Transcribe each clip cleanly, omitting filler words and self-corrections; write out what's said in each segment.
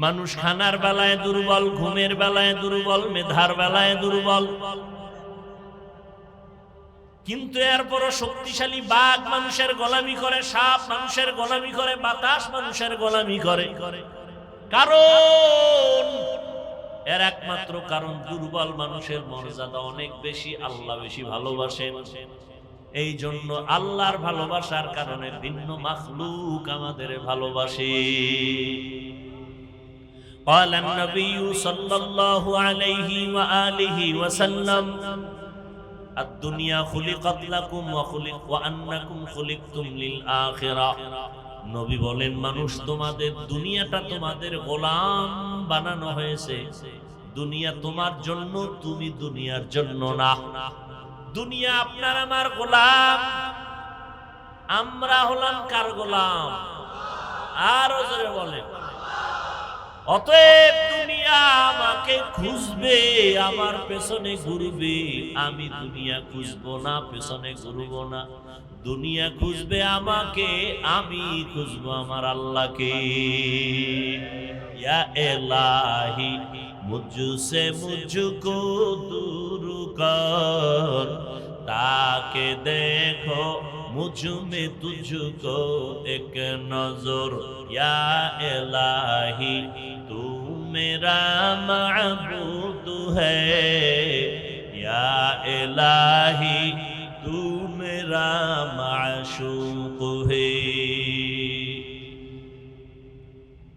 মানুষ খানার বেলায় দুর্বল, ঘুমের বেলায় দুর্বল, মেধার বেলায় দুর্বল, কিন্তু এরপরও শক্তিশালী বাঘ মানুষের গোলামি করে, সাপ মানুষের গোলামি করে, বাতাস মানুষের গোলামি করে। কারণ এর একমাত্র কারণ দুর্বল মানুষের মর্যাদা অনেক বেশি, আল্লাহ বেশি ভালোবাসেন। এই জন্য আল্লাহর ভালোবাসার কারণে ভিন্ন মাখলুক আমাদের ভালোবাসে। قال النبي صلى الله عليه وآله وسلم الدنيا خلقت لكم وأنكم خلقتم للآخرة। নবী বলেন, মানুষ তোমাদের, দুনিয়াটা তোমাদের গোলাম বানানো হয়েছে। দুনিয়া তোমার জন্য, তুমি দুনিয়ার জন্য না। দুনিয়া আপনার আমার গোলাম, আমরা হলাম কার গোলাম? আরো জোরে বলেন। অতএব দুনিয়া আমাকে খুঁজবে, আমার পেছনে ঘুরবে, আমি দুনিয়া খুঁজবো না, পেছনে ঘুরবো না। দুনিয়া খুঁজবে আমাকে, আমি খুঁজবো আমার আল্লাহকে। ইয়া ইলাহি মুঝসে মুঝকো দূর কর, তাকে দেখো মুঝ মে তুঝকো এক নজর। ইয়া ইলাহি তু মেরা মাবুদ হ্যায়, ইয়া ইলাহি তু মেরা মাশুক হে।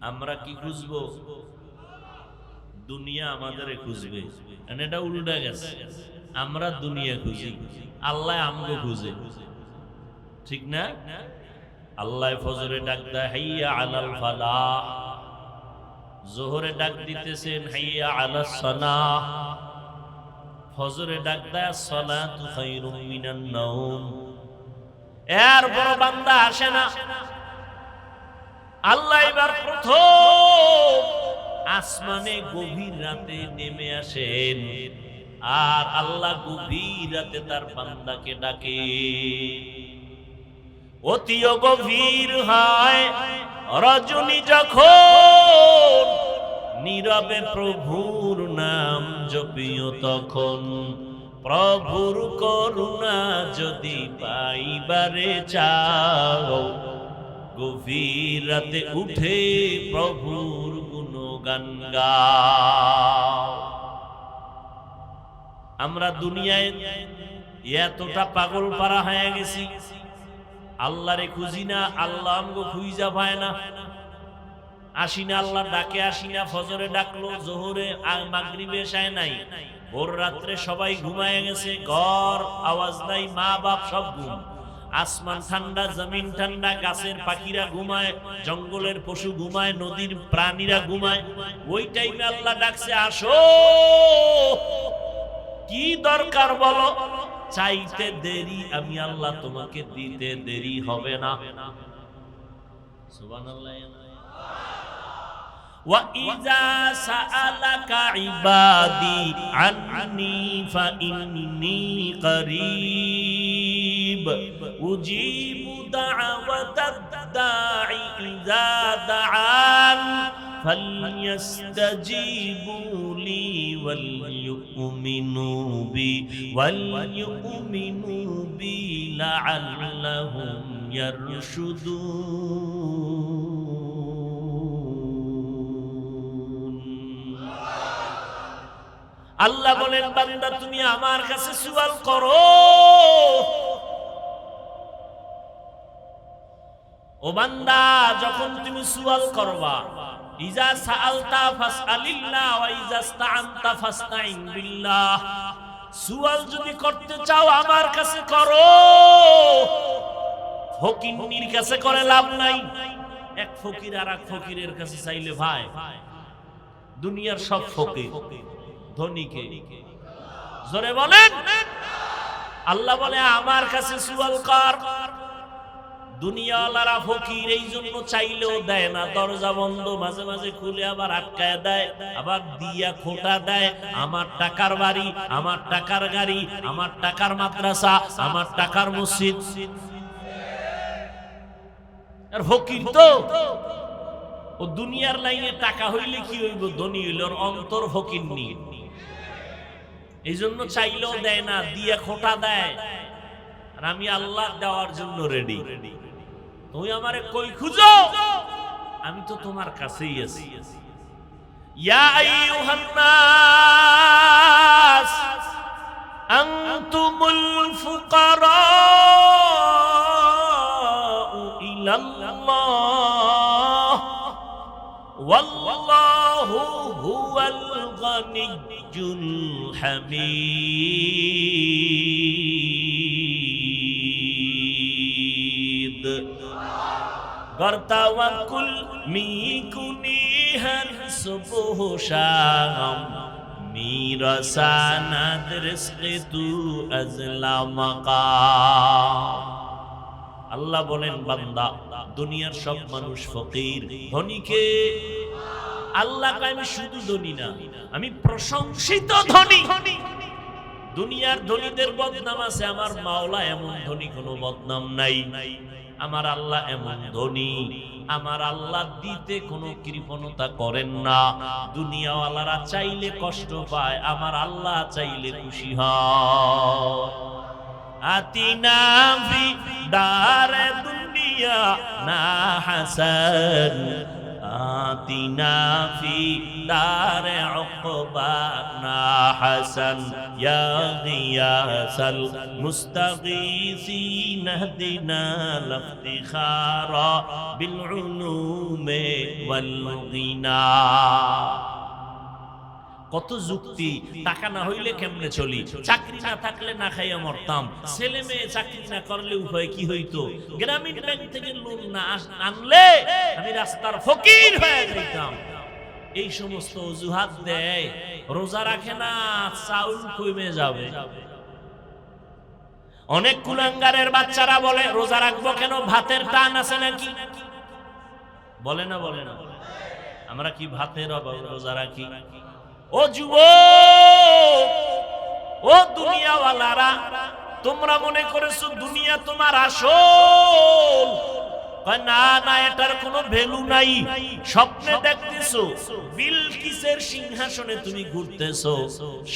আমরা কি খুঁজবো? দুনিয়া আমাদের খুঁজবে। এটা উল্টা গেছে, আমরা দুনিয়া খুঁজি, আল্লাহ আমগো খুঁজে, ঠিক না? আল্লাহ ফজরে ডাক দেয় হাইয়া আলাল ফালাহ, জোহরে ডাক দিতেছেন হাইয়া আলাস সালাহ, ফজরে ডাক দেয় সালাতু খায়রুম মিনান নাওম। এর বড় বান্দা আসে না। আল্লাহ এবার প্রথম আসমানে গভীর রাতে নেমে আসেন, আর আল্লাহ গভীর রাতে তার বান্দাকে ডাকে। অতিও গভীর হয় রজনী যখন, নীরবে প্রভুর নাম জপিও তখন। প্রভুর করুণা যদি পাইবারে চাও, গভীর রাতে উঠে প্রভুর গুণগান গাও। আমরা দুনিয়ায় এতটা পাগল পারা হয়ে গেছি, আল্লাহরে খুঁজি না, আল্লাহ আমগো খুঁজা পায় না। আসি না, আল্লাহ ডাকে আসি না। ফজরে ডাকলো, জোহরে মাগরিবে এশায় নাই, ভোর রাত্রে সবাই ঘুমায় গেছে, ঘর আওয়াজ নাই, মা বাপ সব ঘুম। আসমান ঠান্ডা, জমিন ঠান্ডা, গাছের পাখিরা ঘুমায়, জঙ্গলের পশু ঘুমায়, নদীর প্রাণীরা ঘুমায়। ওই টাইমে আল্লাহ ডাকছে, আসো, কি দরকার বলো? চাইতে দেরি, আমি আল্লাহ তোমাকে দিতে দেরি হবে না। সুবহানাল্লাহ। ওয়া ইযা সাআলাকা ইবাদি আন্নী ফাইন্নী করিব উজিবু দাওয়াতাদ দাঈ ইযা দাআন فَلْيَسْتَجِيبُوا لِي وَلْيُؤْمِنُوا بِي لَعَلَّهُمْ يَرْشُدُونَ। আল্লাহ বলেন, বান্দা তুমি আমার কাছে সওয়াল করো। ও বান্দা, যখন তুমি সওয়াল করবা, ইজা সাআলতা ফাসআলিল্লাহ ওয়া ইজা ইসতাআনতা ফাসতাইন বিল্লাহ। সওয়াল যদি করতে চাও আমার কাছে করো, ফকিরের কাছে করে লাভ নাই। এক ফকির আর এক ফকিরের কাছে চাইলে ভাই, দুনিয়ার সব ফকির ধনীকে জোরে বলেন। আল্লাহ বলে আমার কাছে সওয়াল কর। দুনিয়াওয়ালারা ফকির, এই জন্য চাইলেও দেয় না, দরজা বন্ধ, মাঝে মাঝে খুলে আবার আটকায় দেয়, আবার দিয়া খোটা দেয়। আমার টাকার বাড়ি, আমার টাকার গাড়ি, আমার টাকার মাদ্রাসা, আমার টাকার মসজিদ। আর ফকির তো ও দুনিয়ার লাইনে টাকা হইলে কি হইব, ধনী হইল, ওর অন্তর ফকিন্নি। এই জন্য চাইলেও দেয় না, দিয়া খোটা দেয়। আর আমি আল্লাহ দেওয়ার জন্য রেডি। তুমি আমারে কই খুঁজো, আমি তো তোমার কাছেই আছি। ইয়া আইয়ুহান নাস আনতুমুল ফুকারাউ ইলাল্লাহ ওয়াল্লাহু হুয়াল গানিয়্যুল হামিদ। গর্তাওয়াকুল মিকুনি হর সুবহ শাম মিরাসানাদ রিজকে তু আজলা মাকাম। আল্লাহ বলেন, বান্দা, দুনিয়ার সব মানুষ ফকির, ধনীকে আল্লাহ কয় আমি শুধু ধনী না, আমি প্রশংসিত ধনী। দুনিয়ার ধনীদের বদনাম আছে, আমার মাওলা এমন ধনী কোনো বদনাম নাই। আমার আল্লাহ এমন ধনী, আমার আল্লাহ দিতে কোনো কৃপণতা করেন না। দুনিয়াওয়ালারা চাইলে কষ্ট পায়, আমার আল্লাহ চাইলে খুশি হয়। আতিনা ফি দারে দুনিয়া না হাসান, আতিনা ফি দারে উকবা না হাসান, ইয়া গিয়াসাল মুস্তাগীসিন ইহদিনা লিফতিখারা বিল উলুমি ওয়াল গিনা। কত যুক্তি, টাকা না হইলে কেমনে চলি, চাকরি না থাকলে না খাইয়া মরতাম, ছেলে মেয়ে চাকরি না করলে উপায় কি হইতো, গ্রামীণ ব্যাংক থেকে লোন না আনলে আমি রাস্তার ফকির হয়ে যাইতাম। এই সমস্ত অজুহাত দেয়, রোজা রাখে না, চাউল কমে যাবে। অনেক কুলাঙ্গারের বাচ্চারা বলে রোজা রাখবো কেন, ভাতের টান আছে নাকি? বলে না, বলে না, আমরা কি ভাতের অভাবে রোজা রাখি? ও যুবক, ও দুনিয়াওয়ালারা, তোমরা মনে করেছো দুনিয়া তোমার আসল। না না, এটার কোনো ভ্যালু নাই। স্বপ্নে দেখতেছো বিলকিসের সিংহাসনে তুমি ঘুরতেছো,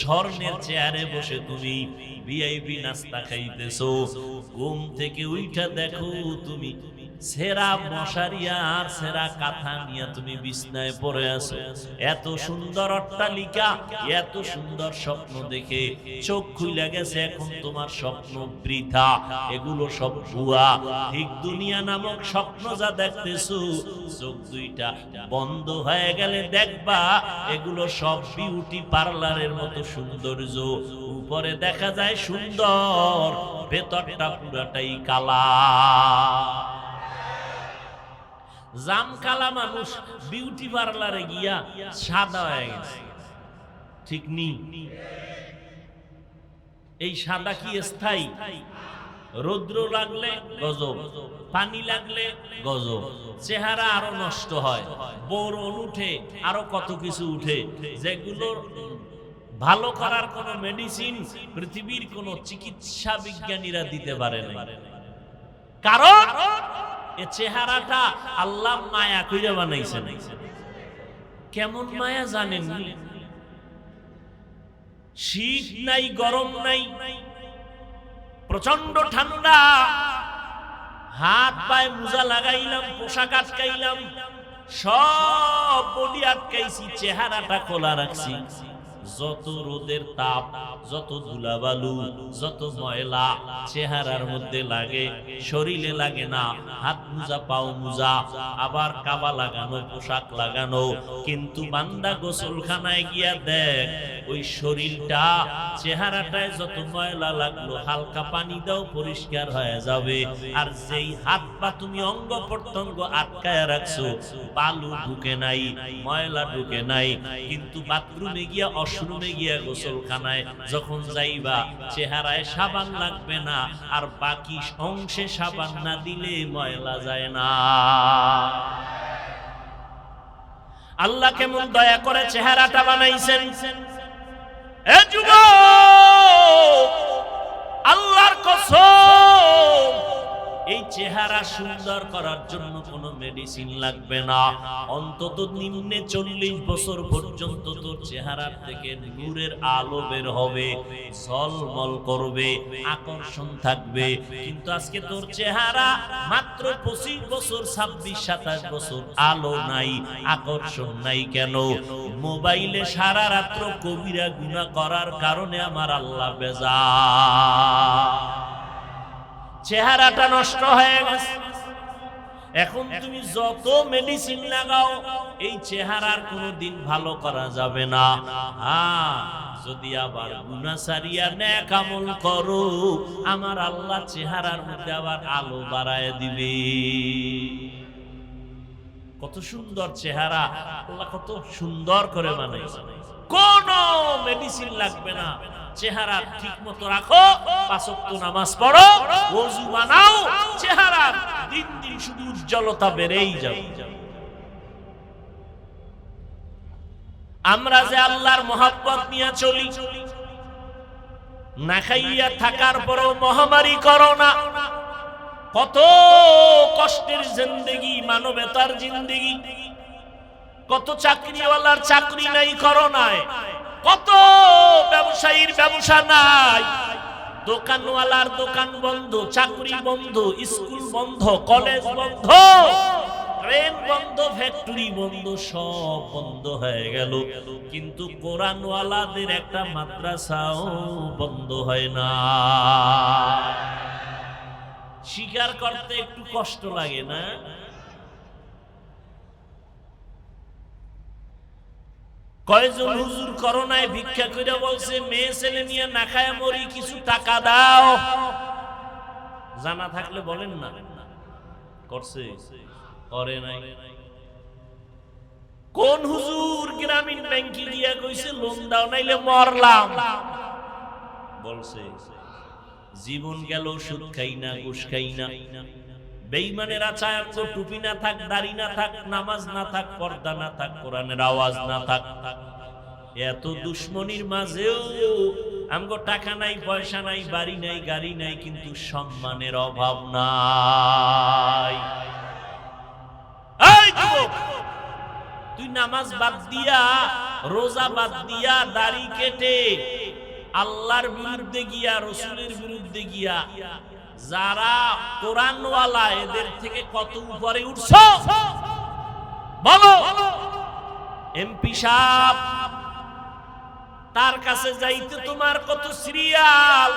স্বর্ণের চেয়ারে বসে তুমি ভিআইপি নাস্তা খাইতেছো। ঘুম থেকে উইঠা দেখো তুমি সেরা মশারি আর সেরা কাঁথা নিয়ে তুমি বিছনায় পড়ে আছো। এত সুন্দর অট্টালিকা, এত সুন্দর স্বপ্ন দেখে চোখ খুলে গেছে, এখন তোমার স্বপ্ন বৃথা, এগুলো সব ভুয়া। ঠিক দুনিয়া নামক স্বপ্ন যা দেখতেছো, চোখ দুইটা বন্ধ হয়ে গেলে দেখবা এগুলো সব বিউটি পার্লারের মতো সৌন্দর্য। উপরে দেখা যায় সুন্দর, ভেতরটা পুরাটাই কালা। জাম কালা মানুষ বিউটি পার্লারে গিয়া সাদা হয়ে গেছে, ঠিক নি? এই সাদা কি স্থায়ী? রৌদ্র লাগলে গজব, পানি লাগলে গজব, চেহারা আরো নষ্ট হয়, বোরন উঠে, আরো কত কিছু উঠে, যেগুলো ভালো করার কোন মেডিসিন পৃথিবীর কোন চিকিৎসা বিজ্ঞানীরা দিতে পারে না। কারণ এ চেহারাটা আল্লাহ মায়া কইরা বানাইছেন। কেমন মায়া জানেন? শীত নাই, গরম নাই, প্রচন্ড ঠান্ডা, হাত পায়ে মোজা লাগাইলাম, পোশাক আটকাইলাম, সব বডি আটকাইছি, চেহারাটা খোলা রাখছি। যত রোদের তাপ, যত ধুলাবালু, যত ময়লা চেহারার মধ্যে লাগে, শরীরে লাগে না। হাত মোজা, পাও মোজা, আবার কাবা লাগানো, পোশাক লাগানো, কিন্তু বান্দা গোসলখানায় গিয়া দেখ ওই শরীরটা, চেহারাটায় যত ময়লা লাগলো, হালকা পানি দাও পরিষ্কার হয়ে যাবে। আর যেই হাত পা তুমি অঙ্গ প্রত্যঙ্গ আটকায় রাখছো, বালু ঢুকে নাই, ময়লা ঢুকে নাই, কিন্তু বাথরুমে গিয়া, ওয়াশরুমে গিয়া, গোসলখানায় যখন যাইবা, চেহারায় সাবান লাগবে না, আর বাকি অংশে সাবান না দিলে ময়লা যায় না। আল্লাহ কেমন দয়া করে চেহারাটা বানাইছেন। এ যুবক, আল্লাহর কসম, এই চেহারা সুন্দর করার জন্য কোনো মেডিসিন লাগবে না। অন্তত নিম্নে 40 বছর পর্যন্ত তোর চেহারার থেকে নূরের আলো বের হবে, ঝলমল করবে, আকর্ষণ থাকবে। কিন্তু আজকে তোর চেহারা মাত্র 25 বছর, 26-27 বছর, আলো নাই, আকর্ষণ নাই। কেন? মোবাইলে সারা রাত্র কবিরা গুনাহ করার কারণে আমার আল্লাহ বেজার, চেহারাটা নষ্ট হয়ে গেছে। এখন তুমি যত মেডিসিন লাগাও এই চেহারার কোনোদিন ভালো করা যাবে না। যদি আবার গুনাহ ছাড়িয়া নেক আমল করো, আমার আল্লাহ চেহারার মধ্যে আবার আলো বাড়ায় দিবে। কত সুন্দর চেহারা, আল্লাহ কত সুন্দর করে বানাইছে। কোনো মেডিসিন লাগবে না। চেহারা ঠিক মতো রাখো, 5 ওয়াক্ত নামাজ পড়ো, ওযু বানাও, চেহারা দিন দিন শুধু উজ্জ্বলতা বেড়েই যাবে। আমরা যে আল্লাহর মহব্বত নিয়ে চলি, না খাইয়া থাকার পরও মহামারী করোনা, কত কষ্টের জিন্দেগি, মানবতার জিন্দেগি, কত চাকরিওয়ালার চাকরি নাই করোনায়, কত ব্যবসায়ীর ব্যবসা নাই, দোকানওয়ালার দোকান বন্ধ, চাকরি বন্ধ, স্কুল বন্ধ, কলেজ বন্ধ, ট্রেন বন্ধ, ফ্যাক্টরি বন্ধ, সব বন্ধ হয়ে গেল। কিন্তু কোরআনওয়ালাদের একটা মাদ্রাসাও বন্ধ হয় না। স্বীকার করতে একটু কষ্ট লাগে না? কয়জন হুজুর করোনায় ভিক্ষা করে বলছে, মেয়ে ছেলে নিয়ে না খায় মরি, কিছু টাকা দাও। জানা থাকলে বলেন না। করছে? করে নাই। কোন হুজুর গ্রামীণ ব্যাংকে গিয়া কইছে লোন দাও নাইলে মরলাম? বলছে। জীবন গেল সুদ খাই না, ঘুষ খাই না। বেঈমানেরা চায় আমগো টুপি না থাক, দাড়ি না থাক, নামাজ না থাক, পর্দা না থাক, কোরআনের আওয়াজ না থাক। এত দুশ্মনীর মাঝেও আমগো টাকা নাই, পয়সা নাই, বাড়ি নাই, গাড়ি নাই, কিন্তু সম্মানের অভাব নাই। এই যুবক, তুই নামাজ বাদ দিয়া, রোজা বাদ দিয়া, দাড়ি কেটে আল্লাহর বিরুদ্ধে গিয়া, রাসূলের বিরুদ্ধে গিয়া যারা কোরআনওয়ালা, এদের থেকে কত উপরে উঠছো বলো? এমপি সাহেব, তার কাছে যাইতে তোমার কত সিরিয়াল।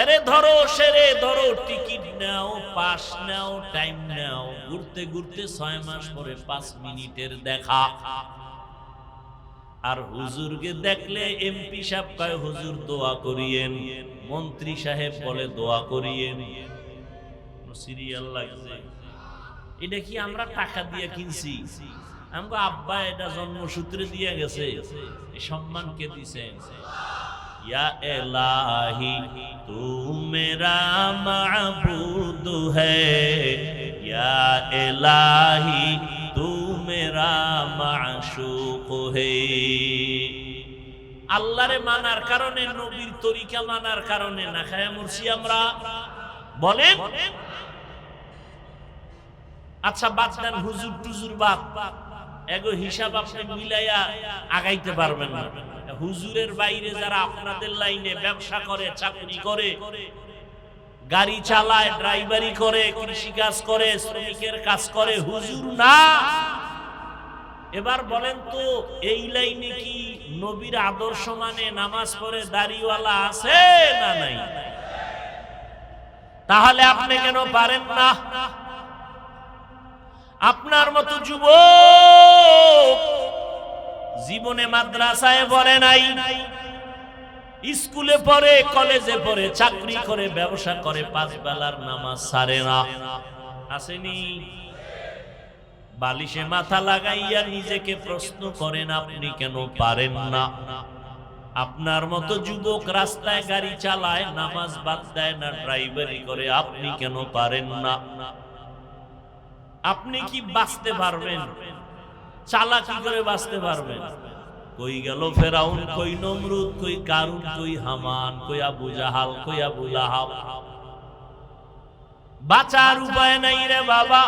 এরে ধরো, সেরে ধরো, টিকিট নাও, পাস নাও, টাইম নাও, ঘুরতে ঘুরতে 6 মাস পরে 5 মিনিটের দেখা। আর হুজুরকে দেখলে এমপি সাহেব কয় হুজুর দোয়া করিয়েন, মন্ত্রী সাহেব বলে দোয়া করিয়েন। সিরিয়াল লাগছে। এটা কি আমরা টাকা দিয়ে কিনছি? আমগো আব্বা এটা জন্মসূত্রে দিয়ে গেছে। এই সম্মান কে দিছেন? ইয়া ইলাহি তু মেরা মাবুদ হ্যায়, ইয়া ইলাহি তু মেরা মাশুক হ্যায়। আল্লাহরে মানার কারণে, নবীর তরিকা মানার কারণে না খায়া মরছি আমরা, বলেন? আচ্ছা বাদ দেন, হুজুর টুজুর বাদ, এগো হিসাব আপনি মিলাইয়া আগাইতে পারবেন না। হুজুরের বাইরে যারা আপনাদের লাইনে ব্যবসা করে, চাকরি করে, গাড়ি চালায়, ড্রাইভারি করে, কৃষি কাজ করে, শ্রমিকের কাজ করে, হুজুর না। এবার বলেন তো, এই লাইনে কি নবীর আদর্শ মানে নামাজ পড়ে দাড়িওয়ালা আছে না নাই? তাহলে আপনি কেন পারেন না? আপনার মতো যুবক জীবনে মাদ্রাসায় পড়ে নাই, স্কুলে পড়ে, কলেজে পড়ে, চাকরি করে, ব্যবসা করে, 5 বেলার নামাজ ছাড়ে না। আসেনি? বালিশে মাথা লাগাইয়া নিজেকে প্রশ্ন করেন, আপনি কেন পারেন না? আপনার মতো যুবক রাস্তায় গাড়ি চালায়, নামাজ বাদ দেয় না, ড্রাইভারি করে, আপনি কেন পারেন না? আপনি কি বাঁচতে পারবেন? চালাকি করে বাঁচতে পারবেন? কই গেল ফেরাউন, কই নমরুদ, কই কারুন, কই হামান, কই আবু জাহাল, কই আবু লাহাব? বাঁচার উপায় নাই রে বাবা।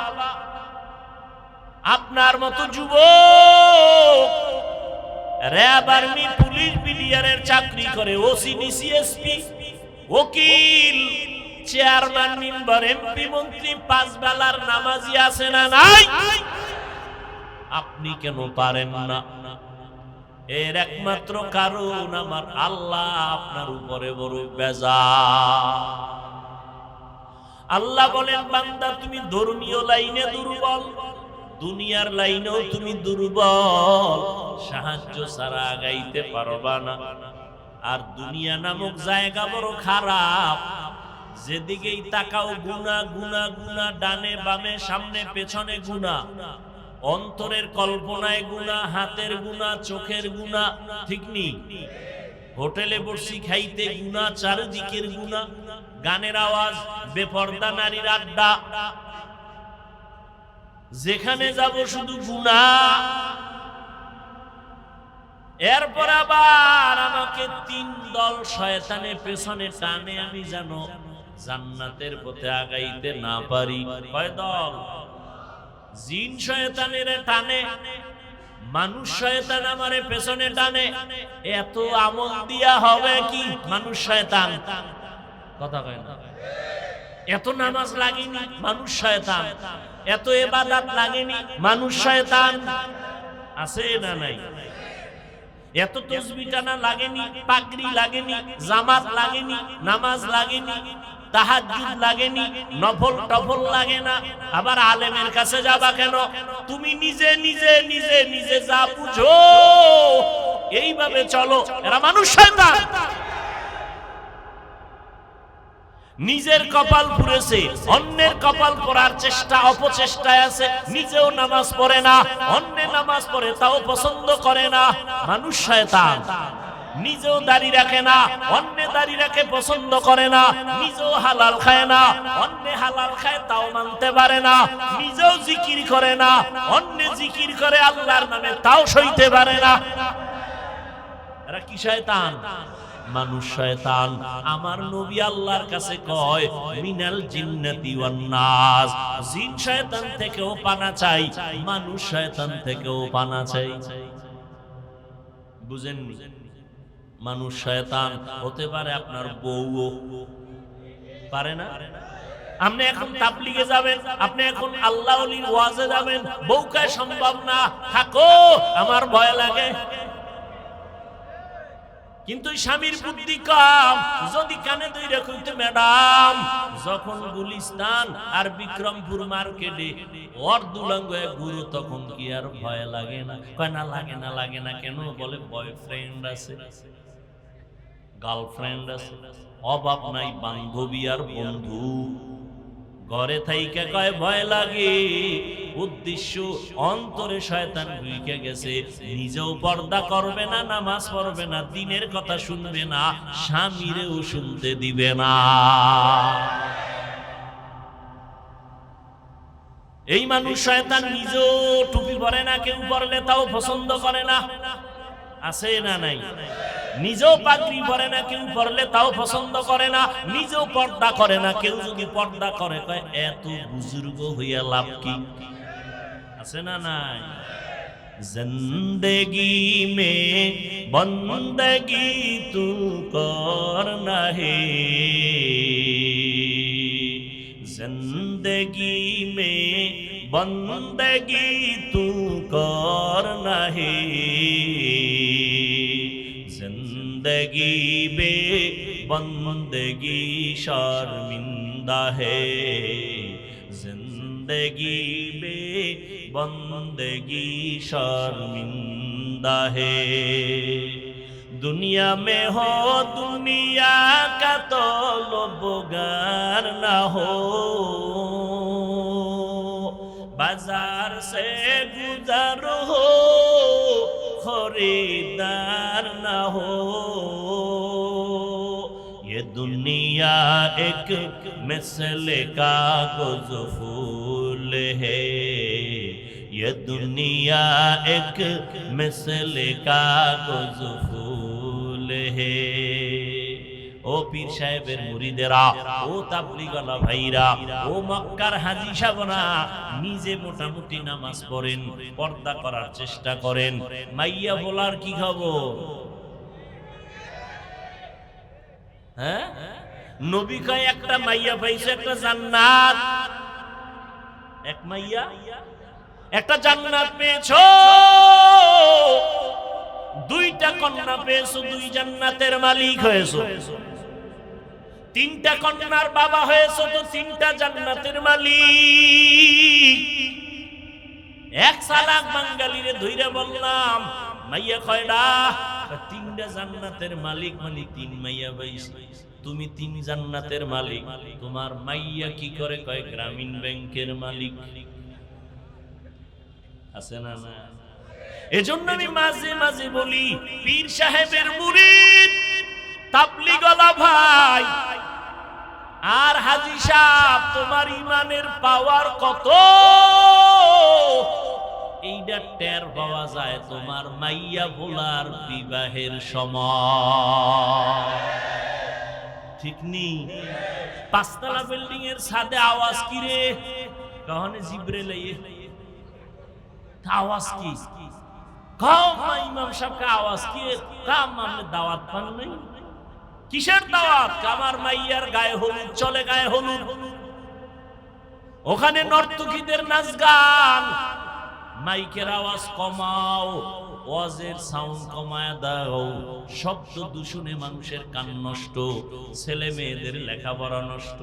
আপনার মতো যুবক র‍্যাব, আর্মি, পুলিশ, বিডিআরের চাকরি করে, ওসি, ডিসি, এসপি, ওকিল, চেয়ারম্যান, মেম্বার, এমপি, মন্ত্রী, 5 বেলার নামাজি আছে না নাই? আপনি কেন পারেন না? এর একমাত্র কারণ আমার আল্লাহ আপনার উপরে বড় বেজার। আল্লাহ বলেন, বান্দা তুমি ধর্মীয় লাইনে দুর্বল, দুনিয়ার লাইনেও তুমি দুর্বল, সাহায্য ছাড়া আগাইতে পারবা না। আর দুনিয়া নামক জায়গা বড় খারাপ, যেদিকেই তাকাও গুনাহ, গুনাহ, গুনাহ, ডানে বামে সামনে পেছনে গুনাহ, অন্তরের কল্পনায় গুনাহ, হাতের গুনাহ, চোখের গুনাহ, ঠিক নি? হোটেলে বসি খাইতে গুনাহ, চারিদিকের গুনাহ, গানের আওয়াজ, বেপর্দা নারীর আড্ডা, যেখানে যাব শুধু গুনাহ। এরপর আবার আমাকে 3 দল শয়তানের পেছনে টানে, আমি যেন জান্নাতের পথে আগাইতে না পারি। কয় দল? জিন শয়তানের টানে, মানুষ শয়তান আমারে পেছনে টানে। এত আমল দিয়া হবে কি? মানুষ শয়তান কথা কয় না। এত নামাজ লাগেনি, মানুষ শয়তান। এত ইবাদত লাগেনি, মানুষ শয়তান। আছে না নাই? এত তাসবিহ টানা লাগেনি, পাগড়ি লাগেনি, জামাত লাগেনি, নামাজ লাগেনি, তাহাজ্জুদ লাগেনি, নফল টফল লাগে না। আবার আলেমের কাছে যাবা কেন? তুমি নিজে নিজে নিজে নিজে যা বুঝো এইভাবে চলো। এরা মানুষ শয়তান। নিজের কপাল পুড়েছে, অন্যের কপাল পড়ার চেষ্টা, অপচেষ্টায় আছে। নিজেও নামাজ পড়ে না, অন্যের নামাজ পড়ে তাও পছন্দ করে না, মানুষ শয়তান। নিজেও দাড়ি রাখে না, অন্য দাড়ি রাখে পছন্দ করে না। নিজেও হালাল খায় না, অন্য হালাল খায় তাও মানতে পারে না। নিজেও জিকির করে না, অন্য জিকির করে আল্লাহর নামে তাও সইতে পারে না। এরা কি শয়তান? মানুষ শয়তান। আমার নবী আল্লাহর কাছে কয়, মিনাল জিন্নাতি ওয়ান নাস, জিন শয়তান থেকেও পানা চাই, মানুষ শয়তান থেকেও পানা চাই। বুঝেননি? মানুষ শয়তান হতে পারে আপনার বউও পারে না। আপনি এখন তাবলীগে যাবেন, আপনি এখন আল্লাহ ওলির ওয়াজে যাবেন, বউ কয় সম্ভব না, থাকো আমার ভয় লাগে। কিন্তু স্বামীর বুদ্ধি কম, যদি কানে ধরে কইতে, ম্যাডাম যখন গুলিস্তান আর বিক্রমপুর মার্কেটে অর্ধুলঙ্গ গুরু, তখন কি আর ভয় লাগে না? কয় না, লাগে না। লাগে না কেন? বলে বয়ফ্রেন্ড আছে, গার্লফ্রেন্ড আছে, অভাব নাই, বান্ধবী আর বন্ধু। ঘরে থাইকা কয় ভয় লাগে। উদ্দেশ্য অন্তরে শয়তান ঢুকে গেছে। নিজেও পর্দা করবে না, নামাজ পড়বে না, দিনের কথা শুনবে না, স্বামীরেও শুনতে দিবে না। এই মানুষ শয়তান। নিজেও টুপি পরে না, কেউ পরলে তাও পছন্দ করে না। আছে না নাই? নিজেও পাগড়ি পরে না, কেউ পরলে তাও পছন্দ করে না। নিজেও পর্দা করে না, কেউ যদি পর্দা করে কয় এত বুজুর্গ হইয়া লাভ কি? আছে না নাই? জিন্দেগি মে বন্দগি তু করনা হে, জিন্দেগি মে বন্দগি তু করনা হে, जिंदगी बे बंदगी शर्मिंदा है, जिंदगी बे बंदगी शर्मिंदा है। दुनिया में हो दुनिया का तो लोबगार ना हो, बाजार से गुजर हो खरीदार ना हो। ये दुनिया एक मिसले कागज फूल है, ये दुनिया एक मिसले कागज फूल है। ও পীর সাহেবের মুরিদেরা, ও তাবলীগওয়ালা ভাইরা, ও মক্কার হাজী সাহেবরা, নিজে মোটামুটি নামাজ পড়েন, পর্দা করার চেষ্টা করেন। মাইয়া বলার কি খবর? হ্যাঁ, নবী কয় একটা মাইয়া পাইছে একটা জান্নাত, এক মাইয়া একটা জান্নাত পেয়েছো, দুইটা কন্যা পেয়েছো, দুই জান্নাতের মালিক হয়েছো। তিনটা কন্যার বাবা হয়েছো তো তিনটা জান্নাতের মালিক। এক সালাক বাঙালিরে ধইরা বললাম মাইয়া কয়টা? তিনটা জান্নাতের মালিক, মানে তিন মাইয়া পাইছো। তুমি তিন জান্নাতের মালিক, তোমার মাইয়া কি করে? কয় গ্রামীণ ব্যাংকের মালিক। আছে না? না। এজন্য আমি মাঝে মাঝে বলি, পীর সাহেবের মুরিদ, তাবলীগওয়ালা ভাই আর হাজী সাহেব, তোমার ইমানের পাওয়ার কত এইটা টের পাওয়া যায় তোমার মাইয়া ভোলার বিবাহের সময়। ঠিক নেই? পাঁচতলা বিল্ডিং এর ছাদে আওয়াজ কি রে? কখনো জিব্রাইল আওয়াজ কি? ইমাম সাহেবকে আওয়াজ কি? আমাদের দাওয়াত পান নাই। কিসের দাওয়াত? আমার মাইয়ার গায়ে হলুদ চলে, গায়ে হলুদ, ওখানে নর্তকীদের নাচ গান। মাইকের আওয়াজ কমাও, ওয়াজের সাউন্ড কমায় দাও। শব্দ দূষণে মানুষের কান নষ্ট, ছেলে মেয়েদের লেখাপড়া নষ্ট।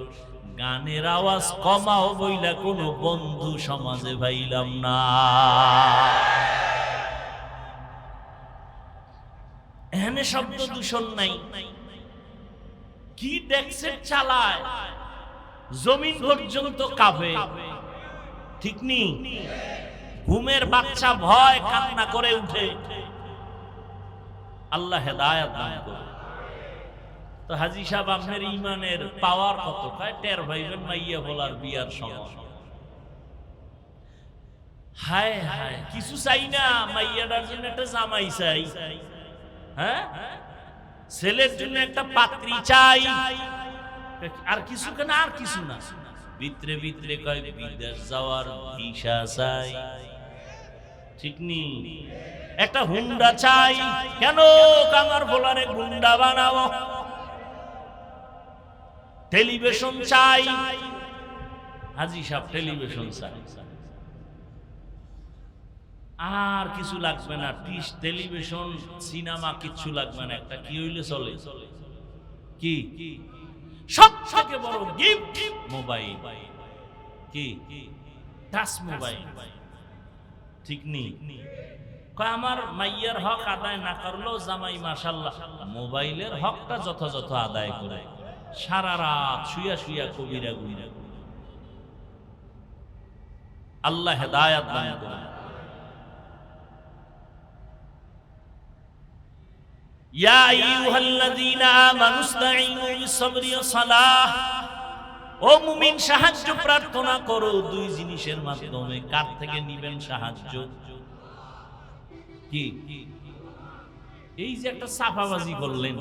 গানের আওয়াজ কমাও বইলা কোনো বন্ধু সমাজে পাইলাম না। এখানে শব্দ দূষণ নাই। কি ডেক্সেট চালায়, জমিন পর্যন্ত কাঁপে। ঠিক নেই? ঘুমের বাচ্চা ভয় কান্না করে উঠে। আল্লাহ হেদায়েত দান করুন। তো হাজী সাহেব, আপনার ইমানের পাওয়ার কত? টের ভাইবেন মাইয়া বলার বিয়ার সময়। হায় হায়, কিছু চাই না, মাইয়াটার জন্য একটা জামাই চাই, হ্যাঁ, ছেলের জন্য একটা পাত্রী চাই, আর কিছু কেন? আর কিছু না। ভিতরে ভিতরে কয় বিদেশ যাওয়ার ভিসা চাই। ঠিক নেই? একটা হুন্ডা চাই। কেন? কামার ভোলারে গুন্ডা বানাবো। টেলিভিশন চাই। হাজী সাহেব টেলিভিশন চাই, আর কিছু লাগবে না। টিস, টেলিভিশন, সিনেমা কিচ্ছু লাগবে না। একটা কি হইলে চলে? কি? সব থেকে বড় গিফট মোবাইল। কি? Touch mobile. ঠিক নেই? কয় আমার মাইয়ার হক আদায় না করলেও জামাই মাশাআল্লাহ মোবাইলের হকটা যথাযথ আদায় করে। সারা রাত শুয়া শুয়া কবিরা গুইরা। আল্লাহ হেদায়েত দান করুন। ইয়া আইয়ুহাল্লাযীনা আমানুস্তাঈনু বিস-সাবরি ওয়াস-সালাহ। ও মুমিন, সাহায্য প্রার্থনা করো দুই জিনিসের মাধ্যমে। কার থেকে নিবেন সাহায্য? কি? এই যে একটা সাফাবাজি করলেন,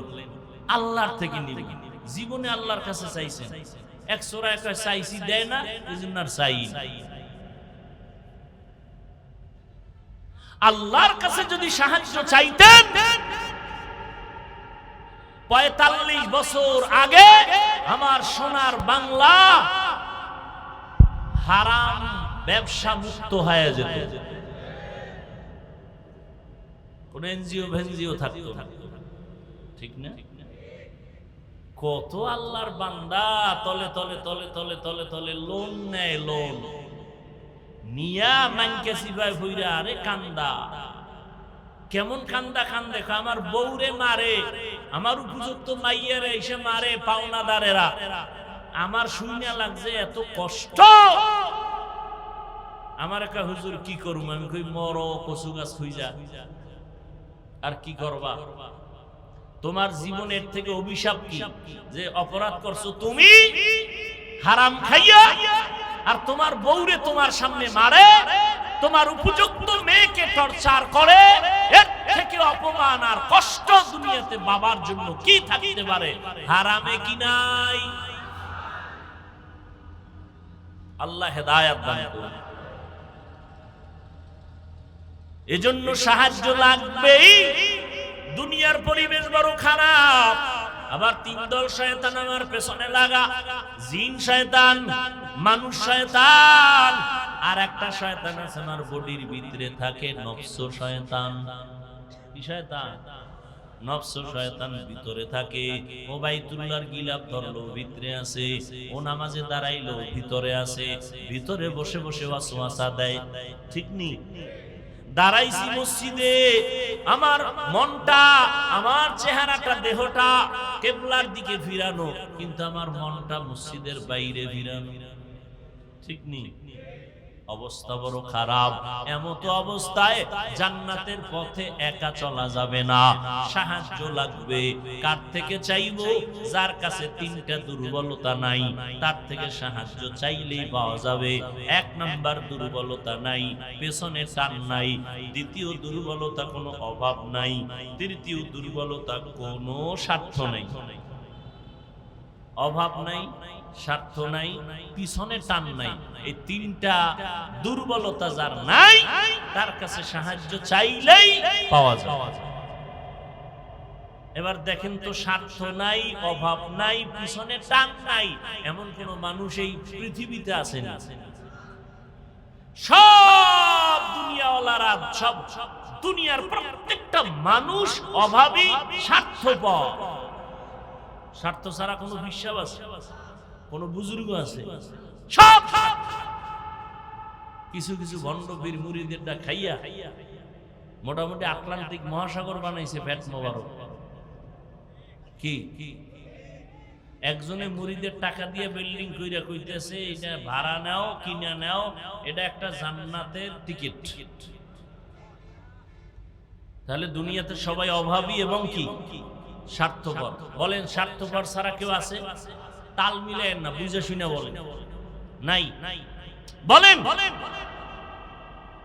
আল্লাহর থেকে নিবেন। জীবনে আল্লাহর কাছে চাইছেন, এক সূরায় কয় চাইছি দেয় না, এজন্য আর চাই। আল্লাহর কাছে যদি সাহায্য চাইতেন ৪৫ বছর আগে আমার সোনার বাংলা হারাম ব্যবসা মুক্ত হয়ে যেত, কোন এনজিও ভেনজিও থাকতো না। ঠিক না? কত আল্লাহর বান্দা তলে তলে তলে তলে তলে তলে লোন নেয়, লোন নিয়া মানকে সিবাই ভইরা আরে কান্দা। কেমন কান্দা কান্দে? আমার বউরে মারে, আমার উপযুক্ত মাইয়ারে এসে মারে পাওনাদারেরা। আমার শুনিয়া লাগছে এত কষ্ট। আমার একটা হুজুর কি করবো? আমি কই মর, কচু গাছ খুঁজা, আর কি করবা? তোমার জীবনের থেকে অভিশাপ কি? যে অপরাধ করছো তুমি হারাম খাইয়া, আর তোমার বউরে তোমার সামনে মারে, তোমার উপযুক্ত মেয়েকে টর্চার করে। এর থেকে অপমান আর কষ্ট দুনিয়াতে বাবার জন্য কি থাকতে পারে? হারামে কি নাই? আল্লাহ হেদায়েত দান করুন। এজন্য সাহায্য লাগবেই। দুনিয়ার পরিবেশ বড় খারাপ, আবার তিন দল শয়তান আমার পেছনে লাগা, জিন শয়তান, মানুষ শয়তান, আর একটা শয়তান আছে আমার বডির ভিতরে থাকে, নফস শয়তান। কি শয়তান? নফস শয়তান ভিতরে থাকে। ও বাইতুল্লাহর গিলাফ ধরলো, ভিতরে আছে। ও নামাজে দাঁড়াইলো, ভিতরে আছে। ভিতরে বসে বসে ওয়াসওয়াসা দেয়। ঠিক নি? দাঁড়াইছি মসজিদে, আমার মনটা, আমার চেহারাটা, দেহটা কিবলার দিকে ফিরানো, কিন্তু আমার মনটা মসজিদের বাইরে ফিরানো। ঠিক নি? অবস্থা বড় খারাপ। এমত অবস্থায় জান্নাতের পথে একা চলা যাবে না, সাহায্য লাগবে। কার থেকে চাইবো? যার কাছে তিনটা দুর্বলতা নাই, তার থেকে সাহায্য চাইলেই পাওয়া যাবে। এক নাম্বার দুর্বলতা নাই, পেছনে টান নাই। দ্বিতীয় দুর্বলতা কোনো অভাব নাই। তৃতীয় দুর্বলতা কোনো স্বার্থ নাই। অভাব নাই, স্বার্থ নাই, পিছনে টান নাই। এই তিনটা দুর্বলতা যার নাই, তার কাছে সাহায্য চাইলেই পাওয়া যায়। এবার দেখেন তো, স্বার্থ নাই, অভাব নাই, পিছনে টান নাই, এমন কোন মানুষ এই পৃথিবীতে আছে না? সব দুনিয়াওয়ালারা, সব দুনিয়ার প্রত্যেকটা মানুষ অভাবী, স্বার্থপর। স্বার্থ ছাড়া কোন বিশ্বাস আছে? কোন বুজুর্গ আছে? সব কিছু কিছু ভণ্ড বীর মুরিদেরটা খাইয়া মোটামুটি আটলান্টিক মহাসাগর বানাইছে পেট মোবারক। কি একজনে মুরিদের টাকা দিয়ে বিল্ডিং কইরা কইতেছে, এটা ভাড়া নাও, কিনা নাও, এটা একটা জান্নাতের টিকিট। তাহলে দুনিয়াতে সবাই অভাবী এবং কি স্বার্থপর। বলেন, স্বার্থপর ছাড়া কেউ আছে? তাল মিলেন না, বুঝে শুনে বলেন। নাই? বলেন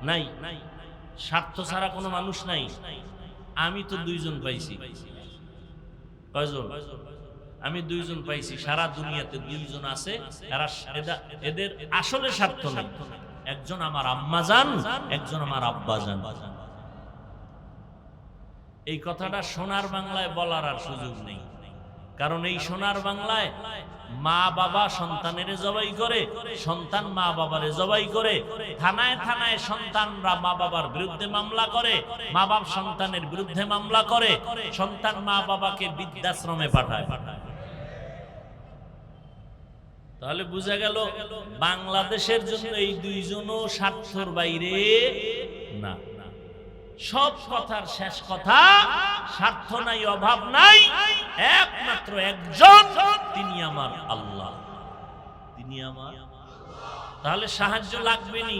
নাই? স্বার্থ ছাড়া কোনো মানুষ নাই? আমি তো দুইজন পাইছি। কয়জন? আমি দুইজন পাইছি। সারা দুনিয়াতে দুইজন আছে, এদের আসলে স্বার্থ নেই। একজন আমার আম্মাজান, একজন আমার আব্বাজান। এই কথাটা সোনার বাংলায় বলার আর সুযোগ নেই, কারণ এই সোনার বাংলায় মা বাবা সন্তানের জবাই করে, সন্তান মা বাবারে জবাই করে, থানায় থানায় সন্তানরা মা বাবার বিরুদ্ধে মামলা করে, মা বাবা সন্তানের বিরুদ্ধে মামলা করে, সন্তান মা বাবাকে বৃদ্ধাশ্রমে পাঠায়। তাহলে বোঝা গেল বাংলাদেশের জন্য এই দুইজনও স্বার্থের বাইরে না। সব কথার শেষ কথা, স্বার্থ নাই, অভাব নাই, একমাত্র একজন, তিনি আমার আল্লাহ, তিনি আমার। তাহলে সাহায্য লাগবে নি?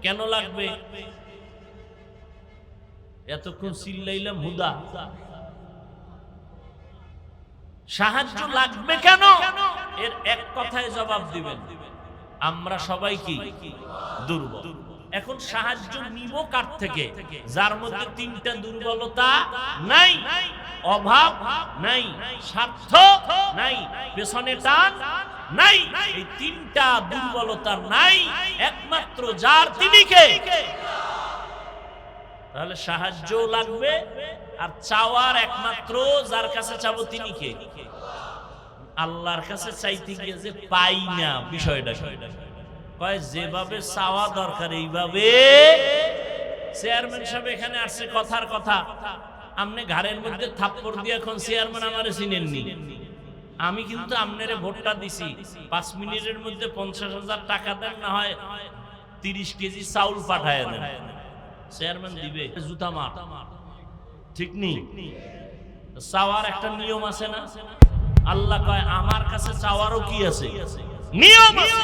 কেন লাগবে? এতক্ষণ চিল্লাইলাম হুদা। সাহায্য লাগবে কেন? এর এক কথায় জবাব দিবেন, আমরা সবাই কি দুর্বল। এখন সাহায্য নিব কার থেকে? যার মধ্যে তিনটা দুর্বলতা নাই, অভাব নাই, স্বার্থ নাই, পেছনে টান নাই। এই তিনটা দুর্বলতা নাই একমাত্র যার, তিনি কে? তাহলে সাহায্য লাগবে, আর চাওয়ার একমাত্র যার কাছে চাবো তিনি কে? আল্লাহর কাছে চাইতে গিয়ে যে পাই না, বিষয়টা কয় যেভাবে চাওয়া দরকার এইভাবে। চেয়ারম্যান সাহেব এখানে আসছে, কথার কথা, আপনি ঘাড়ের মধ্যে থাপ্পড় দিয়ে এখন চেয়ারম্যান আমারে চিনেননি। আমি কিন্তু আপনারে ভোটটা দিছি, 5 মিনিটের মধ্যে 50,000 টাকা দেন, না হয় 30 কেজি চাউল পাঠায় দেন, চেয়ারম্যান দিবে জুতা মার। ঠিক নি? চাওয়ার একটা নিয়ম আছে না? আল্লাহ কয় আমার কাছে চাওয়ারও কি আছে? নিয়ম আছে।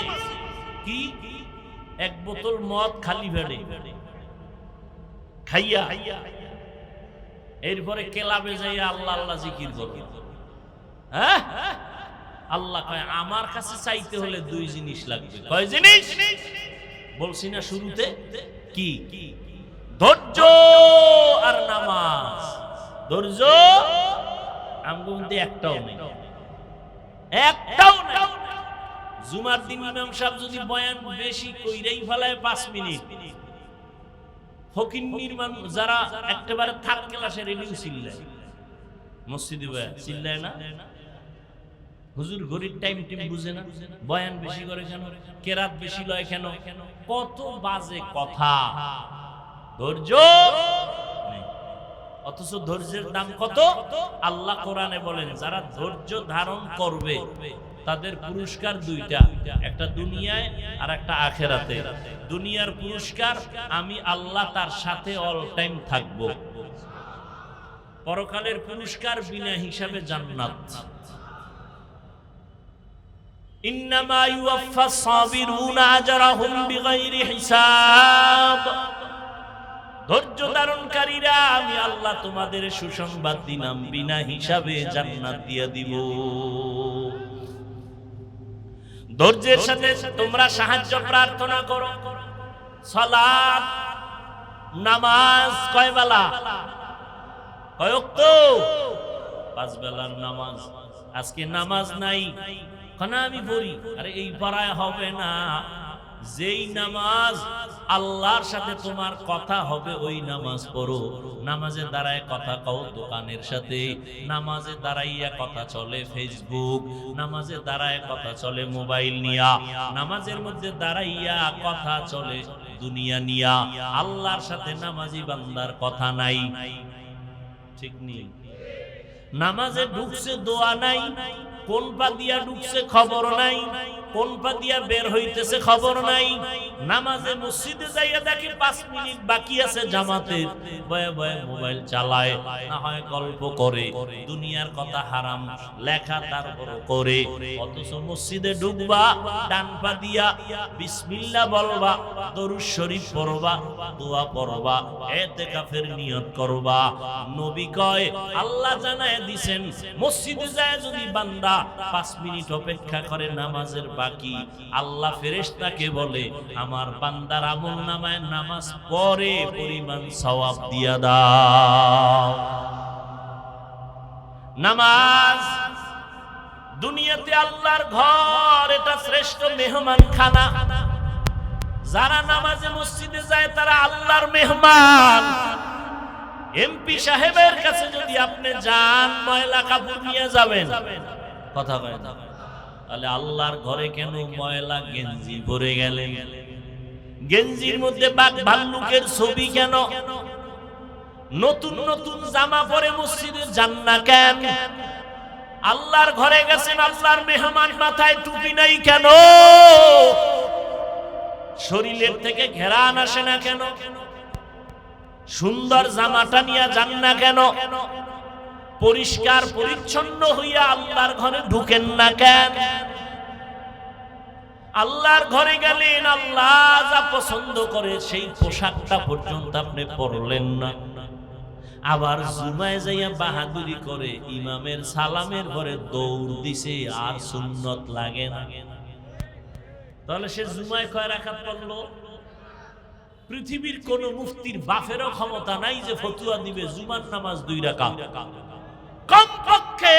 কি? এক বোতল মদ খালি পেটে খাইয়া এরপরে ক্লাবে যাইয়া আল্লাহ আল্লাহ জিকির করবে। হ্যাঁ, আল্লাহ কয় আমার কাছে চাইতে হলে দুই জিনিস লাগবে। কয় জিনিস? বলছি না শুরুতে? কি? ধৈর্য আর নামাজ। ধৈর্য আমগো মধ্যে একটাও নেই, একটাও নেই। জুমার দিন ইমাম সাহেব যদি বয়ান বেশি কইরাই ফেলায় 5 মিনিট, ফকিন্নির মানুষ যারা একেবারে থার্ড ক্লাসের রেডিও চিল্লায়, মসজিদে চিল্লায় না, হুজুর ঘড়ির টাইম বুঝে না, বয়ান বেশি করে কেন, কেরাত বেশি লয় কেন, কত বাজে কথা। ধৈর্য নেই। অথচ ধৈর্যের দাম কত? আল্লাহ কোরআনে বলেন যারা ধৈর্য ধারণ করবে তাদের পুরস্কার দুইটা, একটা দুনিয়ায় আর একটা আখেরাতে। দুনিয়ার পুরস্কার আমি আল্লাহ তার সাথে অল টাইম থাকবো, পরকালের পুরস্কার বিনা হিসাবে জান্নাত। ইন্নামা ইউওয়াফাস সাবিরুনা আজরাহুম বিগাইরি হিসাব। ধৈর্য ধারণকারীরা আমি আল্লাহ তোমাদের সুসংবাদ দিলাম বিনা হিসাবে জান্নাত দিয়ে দিব। ধৈর্যের সাথে তোমরা সাহায্য প্রার্থনা করো। সালাত নামাজ কয় বেলা? কয় ওয়াক্ত? 5 বেলার নামাজ। আজকে নামাজ নাই, কেন আমি পড়ি? আরে এই পড়ায় হবে না। যেই নামাজ আল্লাহর সাথে তোমার কথা হবে ওই নামাজ পড়ো। নামাজে দাঁড়ায় কথা কও দোকানের সাথে, নামাজে দাঁড়াইয়া কথা চলে ফেসবুক, নামাজে দাঁড়ায় কথা চলে মোবাইল নিয়া, নামাজের মধ্যে দাঁড়াইয়া কথা চলে দুনিয়া নিয়া। আল্লাহর সাথে নামাজি বান্দার কথা নাই, ঠিক নেই। নামাজে ঢুকছে দোয়া নাই, কোন পা দিয়া ঢুকছে খবর নাই, কোন পা দিয়া বের হইতেছে খবর নাই। নামাজে মসজিদে যাইয়া দেখে 5 মিনিট বাকি আছে জামাতের, বয়ে বয়ে মোবাইল চালায়, না হয় গল্প করে, দুনিয়ার কথা হারাম লেখা তারপর করে। অথচ মসজিদে ঢুকবা, ডান পা দিয়া বিসমিল্লাহ বলবা, দরুদ শরীফ পড়বা, দোয়া পড়বা, ইতিকাফের নিয়ত করবা। নবী কয় আল্লাহ জানায় দিবেন মসজিদে যায় যদি বান্দা 5 মিনিট অপেক্ষা করে নামাজের বাকি, আল্লাহ ফেরেশতাকে বলে আমার বান্দার আমলনামায় নামাজ পড়ে পরিমাণ সওয়াব দিয়া দাও। নামাজ দুনিয়াতে আল্লাহর ঘর, এটা শ্রেষ্ঠ মেহমানখানা। যারা নামাজে মসজিদে যায় তারা আল্লাহর মেহমান। এমপি সাহেবের কাছে যদি আপনি যান ময়লা কাপড় নিয়ে যাবেন, কথা কয় না, তাহলে আল্লাহর ঘরে কেন ময়লা গেঞ্জি পরে গেলেন? গেঞ্জির মধ্যে বাঘ ভাল্লুকের ছবি কেন? নতুন নতুন জামা পরে মসজিদে যান না কেন? আল্লাহর ঘরে গেছেন, আল্লাহর মেহমান, মাথায় টুপি নাই কেন? শরীরের থেকে ঘেরান আসে না কেন? সুন্দর জামাটা নিয়ে যান না কেন? পরিষ্কার পরিচ্ছন্ন হইয়া আল্লাহর ঘরে ঢুকেন না কেন? আল্লাহর ঘরে গেলেন, আল্লাহ যা পছন্দ করে সেই পোশাকটা পর্যন্ত আপনি পরলেন না। আবার জুমায় যাইয়া বাহাদুরি করে ইমামের সালামের ঘরে দৌড় দিছে, আর সুন্নত লাগে না। তাহলে সে জুমায় কয় রাকাত পড়লো? পৃথিবীর কোন মুফতির বাপেরও ক্ষমতা নাই যে ফতুয়া দিবে জুমার নামাজ 2 রাকাত। কমপক্ষে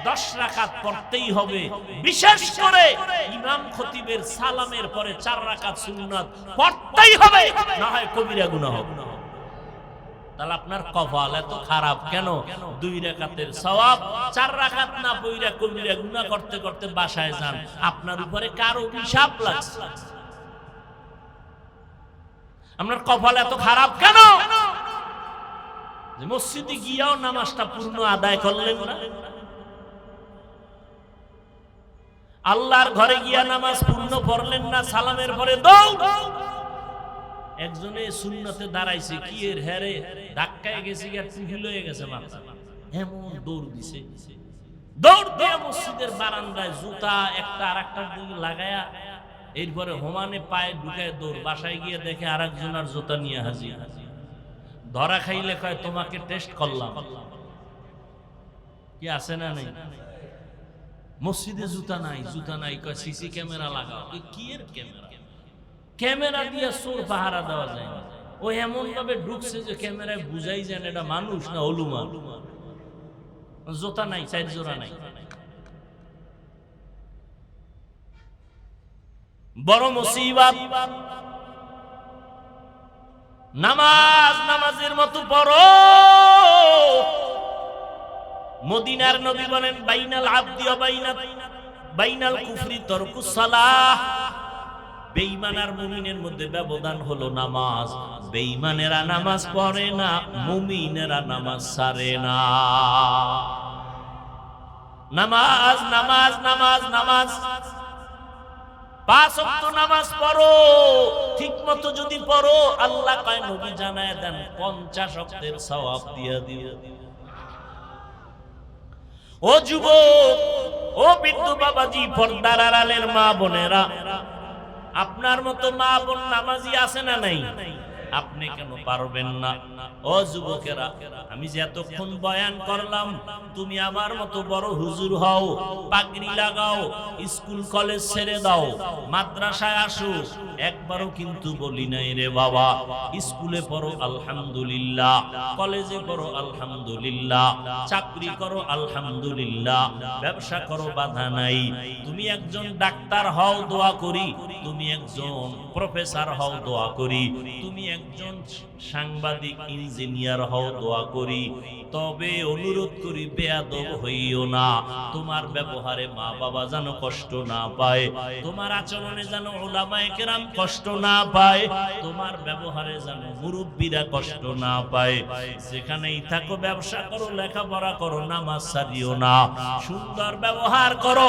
10 রাকাত পড়তেই হবে। বিশেষ করে ইমাম খতিবের সালামের পরে 4 রাকাত সুন্নাত পড়তেই হবে, না হয় কবিরা গুনাহ হবে। তাহলে আপনার কপাল এত খারাপ কেন? 2 রাকাতের সওয়াব 4 রাকাত না পড়া কবিরা গুনাহ করতে করতে বাসায় যান, আপনার উপরে কারো হিসাব লাগছে? আপনার কপাল এত খারাপ কেন যে মসজিদে গিয়াও নামাজটা পূর্ণ আদায় করলেন না? আল্লাহর ঘরে গিয়া নামাজ পূর্ণ পড়লেন না, সালামের পরে দৌড়। একজনে সুন্নতে দাঁড়াইছে, কি এর হেরে ধাক্কায় গেছে, টুহিল হয়ে গেছে মাথা, এমন দৌড় দিছে। দৌড় দিয়ে মসজিদের বারান্দায় জুতা একটা আর একটা লাগায়া, এরপরে হোমানে পায়ে ঢুকায় দৌড়। বাসায় গিয়ে দেখে আরেকজনের জুতা নিয়ে হাজির। ধরা খাইলে কয় তোমাকে টেস্ট করলাম, কি আছে না নেই? মসজিদে জুতা নাই, জুতা নাই, কয় সিসি ক্যামেরা লাগাও। কি এর ক্যামেরা? ক্যামেরা দিয়ে চোর পাহারা দেওয়া যায় না। ও এমন ভাবে ঢুকছে যে ক্যামেরায় বুঝাই যায় না এটা মানুষ না হলুমান। জোতা নাই, চার জোড়া নাই, বড় মুসিবত। নামাজ নামাজের মতো পড়ো। মদিনার নবী বলেন বাইনাল আবদি ওয়া বাইনাল কুফরি তারকুস সালাহ। বেঈমান আর মুমিনের মধ্যে ব্যবধান হলো নামাজ। বেঈমানেরা নামাজ পড়ে না, মুমিনেরা নামাজ ছাড়ে না। নামাজ নামাজ নামাজ নামাজ, 5 ওয়াক্ত নামাজ পড়ো। ঠিক মতো যদি পড়ো, আল্লাহ কয় নবী জানায় দেন 50 ওয়াক্তের সওয়াব দিয়ে দিও। ও যুবক, ও বৃদ্ধ বাবাজি, পর্দার আড়ালের মা বোনেরা, আপনার মতো মা বোন নামাজি আছে না নাই? আপনি কেন পারবেন না? ও যুবকেরা, আমি যে এতক্ষণ বয়ান করলাম, তুমি আমার মতো বড় হুজুর হও, পাগড়ি লাগাও, স্কুল কলেজ ছেড়ে দাও, মাদ্রাসায় আসো, একবারও কিন্তু বলি নাই রে বাবা স্কুলে পড়ো আলহামদুলিল্লাহ, কলেজে পড়ো আলহামদুলিল্লাহ, চাকরি করো আলহামদুলিল্লাহ, ব্যবসা করো বাধা নাই। তুমি একজন ডাক্তার হও দোয়া করি, তুমি একজন প্রফেসর হও দোয়া করি, তুমি একজন সাংবাদিক ইঞ্জিনিয়ার হও দোয়া করি। তবে অনুরোধ করি বেয়াদব হইও না। তোমার ব্যবহারে মা বাবা যেন কষ্ট না পায়, তোমার আচরণে যেন উলামায়ে কেরাম কষ্ট না পায়, তোমার ব্যবহারে যেন মুরব্বীরা কষ্ট না পায়। যেখানেই থাকো ব্যবসা করো, লেখাপড়া করো, নামাজ ছাড়িও না। সুন্দর ব্যবহার করো,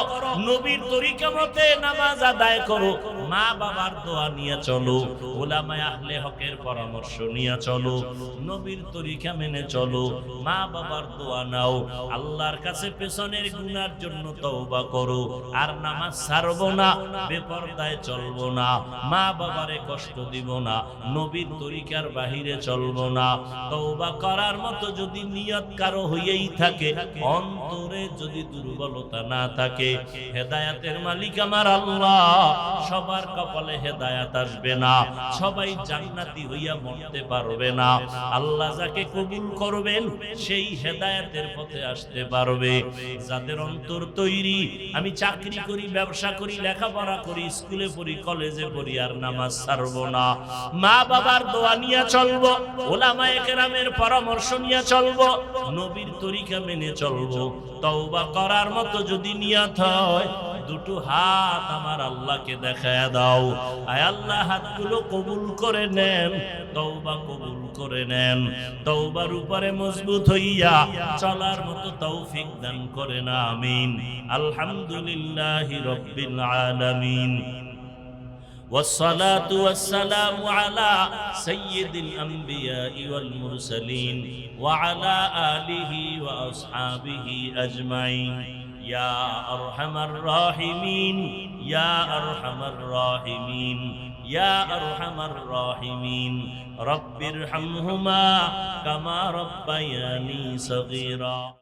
নবীর তরিকা মতে নামাজ আদায় করো, মা বাবার দোয়া নিয়ে চলো, উলামায়ে আহলে হকের পরামর্শ নিয়ে চলো, নবীর তরিকা মেনে চলো, মা বাবার দোয়া নাও। আল্লাহর কাছে পেছনের গুনার জন্য তওবা করো। আর নামাজ ছাড়বো না, বেপরদায় চলবো না, মা বাবারে কষ্ট দিব না, নবীর তরিকার বাহিরে চলবো না। তওবা করার মতো যদি নিয়ত কারো হইয়াই থাকে, অন্তরে যদি দুর্বলতা না থাকে, হেদায়েতের মালিক আমার আল্লাহ, সবার কপালে হেদায়েত আসবে না, সবাই জান্নাতি হইয়া মরতে পারবে না। আল্লাহ যাকে কবুল করবেন সেই হেদায়েতের পথে আসতে পারবে। যাদের অন্তর তৈরি, আমি চাকরি করি, ব্যবসা করি, লেখাপড়া করি, স্কুলে পড়ি, কলেজে পড়ি, আর নামাজ ছাড়বো না, মা বাবার দোয়া নিয়ে চলবো, উলামায়ে কেরামের পরামর্শ নিয়ে চলবো, নবীর তরিকা মেনে চলবো। তওবা করার মতো যদি নিয়ত হয়, দুটো হাত আমার আল্লাহকে দেখায় দাও। আয় আল্লাহ, হাতগুলো কবুল করে নেন, তওবা কবুল করে নেন, তওবার উপরে মজবুত হইয়া চলার মতো তৌফিক দান করেন, আমিন। আলহামদুলিল্লাহি রাব্বিল আলামিন। والصلاة والسلام على سيد الأنبياء والمرسلين وعلى آله وأصحابه أجمعين يا أرحم الراحمين يا أرحم الراحمين يا أرحم الراحمين رب ارحمهما كما ربياني صغيرا.